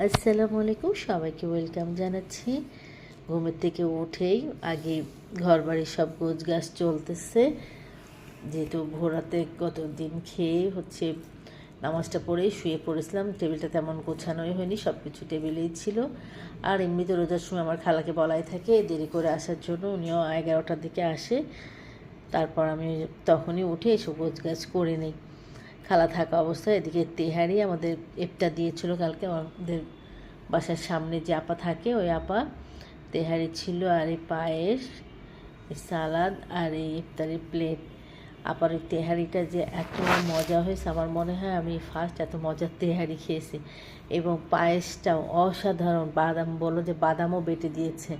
আসসালামু আলাইকুম, সবাইকে ওয়েলকাম জানাচ্ছি। ঘুমের থেকে উঠেই আগে ঘরবাড়ির সব গোছগাছ চলতেছে, যেহেতু ভোরাতে গতদিন খেয়ে নামাজটা পড়েই শুয়ে পড়েছিলাম। টেবিলটা তেমন গোছানোই হয়নি, সব কিছু টেবিলেই ছিল। আর এমনিতে রোজার সময় আমার খালাকে বলাই থাকে দেরি করে আসার জন্য, উনিও 11টার দিকে আসে। তারপর আমি তখনই উঠে এসব গোছগাছ করে নিই। খালা থাকা অবস্থায় এদিকে তেহারি আমাদের ইফতার দিয়েছিল কালকে। আমাদের বাসার সামনে যে আপা থাকে ওই আপা তেহারি ছিল, আর এই পায়েস, সালাদ আর এই ইফতারের প্লেট। আপার ওই তেহারিটা যে এত মজা হয়েছে, আমার মনে হয় আমি ফার্স্ট এত মজার তেহারি খেয়েছি। এবং পায়েসটাও অসাধারণ, বাদাম বলো যে বাদামও বেটে দিয়েছে,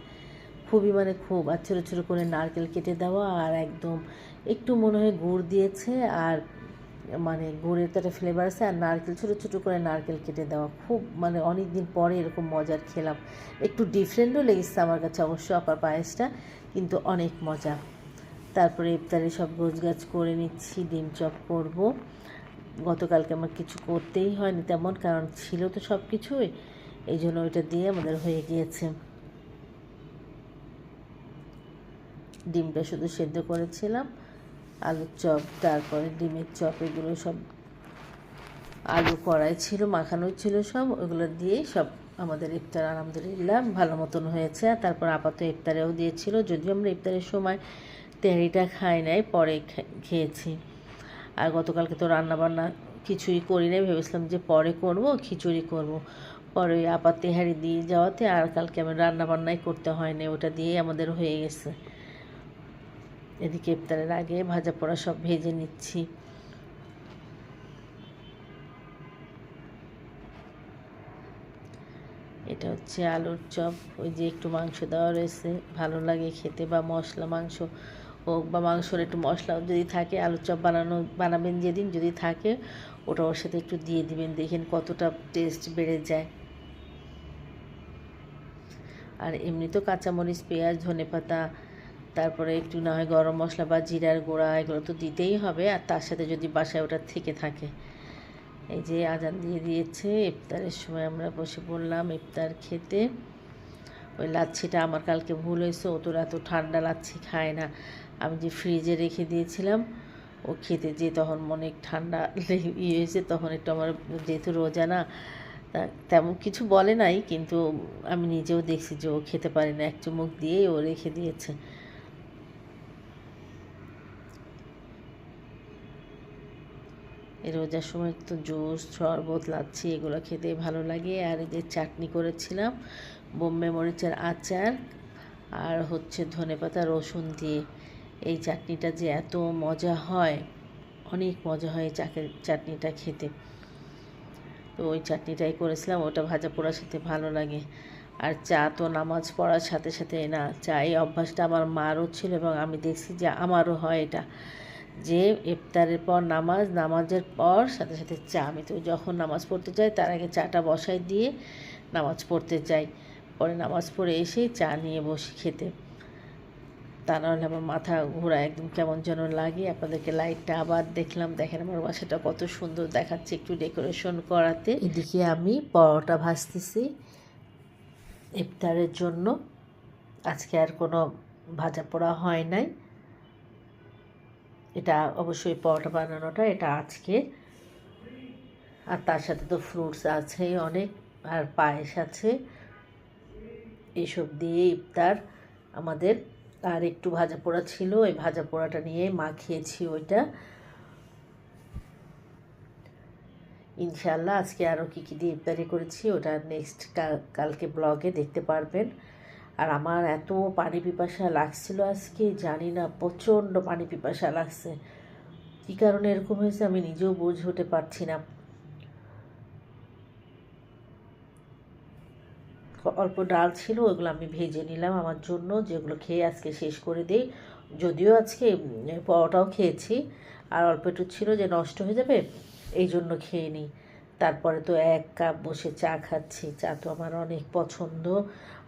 খুবই খুব। আর ছোটো ছোটো করে নারকেল কেটে দেওয়া, আর একদম একটু মনে হয় গুড় দিয়েছে, আর গুড়ের তো একটা ফ্লেভার আছে, আর নারকেল ছোটো ছোটো করে নারকেল কেটে দেওয়া। খুব অনেক দিন পরে এরকম মজার খেলাম। একটু ডিফারেন্টও লেগেছে আমার কাছে অবশ্য আপার পায়েসটা, কিন্তু অনেক মজা। তারপরে ইফতারে সব গোছগাছ করে নিচ্ছি, ডিম চপ করব। গতকালকে আমার কিছু করতেই হয়নি তেমন, কারণ ছিল তো সব কিছুই, এই জন্য ওইটা দিয়ে আমাদের হয়ে গিয়েছে। ডিমটা শুধু সেদ্ধ করেছিলাম, আলুর চপ, তারপরে ডিমের চপ, এগুলো সব আলু কড়াই ছিল, মাখানোই ছিল সব, ওগুলো দিয়েই সব আমাদের ইফতার আলহামদুলিল্লাহ ভালো মতন হয়েছে। তারপর আপাতত ইফতারেও দিয়েছিল, যদিও আমরা ইফতারের সময় তেহারিটা খাই নাই, পরে খেয়েছি। আর গতকালকে তো রান্নাবান্না কিছুই করি নাই, ভেবেছিলাম যে পরে করব, খিচুড়ি করব। পরে ওই আপা তেহারি দিয়ে যাওয়াতে আর কালকে আমি রান্নাবান্নাই করতে হয়নি, ওটা দিয়েই আমাদের হয়ে গেছে। এদিকে ইফতারের আগে ভাজা পোড়া সব ভেজে নিচ্ছি। এটা হচ্ছে আলুর চপ, ওই যে একটু মাংস দেওয়া রয়েছে, ভালো লাগে খেতে, বা মশলা মাংস হোক বা মাংসর একটু মশলাও যদি থাকে, আলুর চপ বানাবেন যেদিন যদি থাকে, ওটা ওর সাথে একটু দিয়ে দিবেন, দেখেন কতটা টেস্ট বেড়ে যায়। আর এমনি তো কাঁচামরিচ, পেঁয়াজ, ধনেপাতা, তারপরে একটু না হয় গরম মশলা বা জিরার গুঁড়া, এগুলো তো দিতেই হবে, আর তার সাথে যদি বাসায় ওটা থেকে থাকে। এই যে আজান দিয়ে দিয়েছে, ইফতারের সময় আমরা বসে পড়লাম ইফতার খেতে। ওই লাচ্ছিটা আমার কালকে ভুল হয়েছে, ও তো এত ঠান্ডা লাচ্ছি খায় না, আমি যে ফ্রিজে রেখে দিয়েছিলাম, ও খেতে যেয়ে তখন অনেক ঠান্ডা হয়েছে। তখন একটু আমার, যেহেতু রোজা না, তা তেমন কিছু বলে নাই, কিন্তু আমি নিজেও দেখছি যে ও খেতে পারে না, এক চুমুক দিয়েই ও রেখে দিয়েছে। এই রোজার সময় তো জুস, শরবত, লাচ্ছি এগুলো খেতে ভালো লাগে। আর এই যে চাটনি করেছিলাম, বোম্বে মরিচের আচার আর ধনেপাতা রসুন দিয়ে, এই চাটনিটা যে এত মজা হয়, অনেক মজা হয় চাটনিটা খেতে। তো ওই চাটনিটাই করেছিলাম, ওটা ভাজা পোড়ার সাথে ভালো লাগে। আর চা তো নামাজ পড়ার সাথে সাথে না, চা এই অভ্যাসটা আমার মারও ছিল, এবং আমি দেখছি যে আমারও হয় এটা, যে ইফতারের পর নামাজের পর সাথে সাথে চা। আমি তো যখন নামাজ পড়তে যাই তার আগে চাটা বসাই দিয়ে নামাজ পড়তে যাই, পরে নামাজ পড়ে এসেই চা নিয়ে বসি খেতে, তা নাহলে আমার মাথা ঘোরা একদম কেমন যেন লাগে। আপনাদেরকে লাইটটা আবার দেখলাম, দেখেন আমার বাসাটা কত সুন্দর দেখাচ্ছে একটু ডেকোরেশন করাতে। এদিকে আমি পরোটা ভাজতেছি ইফতারের জন্য। আজকে আর কোনো ভাজা পোড়া হয় নাই, এটা অবশ্যই পরোটা বানানোটা এটা আজকে। আর তার সাথে তো ফ্রুটস আছেই অনেক, আর পায়েস আছে, এসব দিয়ে ইফতার আমাদের। আর একটু ভাজা পোড়া ছিল, ওই ভাজা পোড়াটা নিয়ে মাখিয়েছি ওইটা। ইনশাআল্লাহ আজকে আরও কী কী দিয়ে ইফতারি করেছি ওটা নেক্সট কালকে ব্লগে দেখতে পারবেন। আর আমার এত পানি পিপাসা লাগছিল আজকে, জানি না, প্রচণ্ড পানি পিপাসা লাগছে, কী কারণে এরকম হয়েছে আমি নিজেও বুঝে উঠতে পারছি না। অল্প ডাল ছিল, ওইগুলো আমি ভেজে নিলাম আমার জন্য, যেগুলো খেয়ে আজকে শেষ করে দিই। যদিও আজকে পরোটাও খেয়েছি, আর অল্প একটু ছিল যে নষ্ট হয়ে যাবে, এই জন্য খেয়ে নিই। তারপরে তো 1 কাপ বসে চা খাচ্ছি, চা তো আমার অনেক পছন্দ।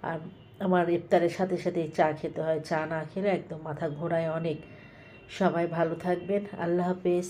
আর আমার ইফতারের সাথে সাথে চা খেতে হয়, চা না খেলে একদম মাথা ঘোরায় অনেক। সবাই ভালো থাকবেন, আল্লাহ হাফেজ।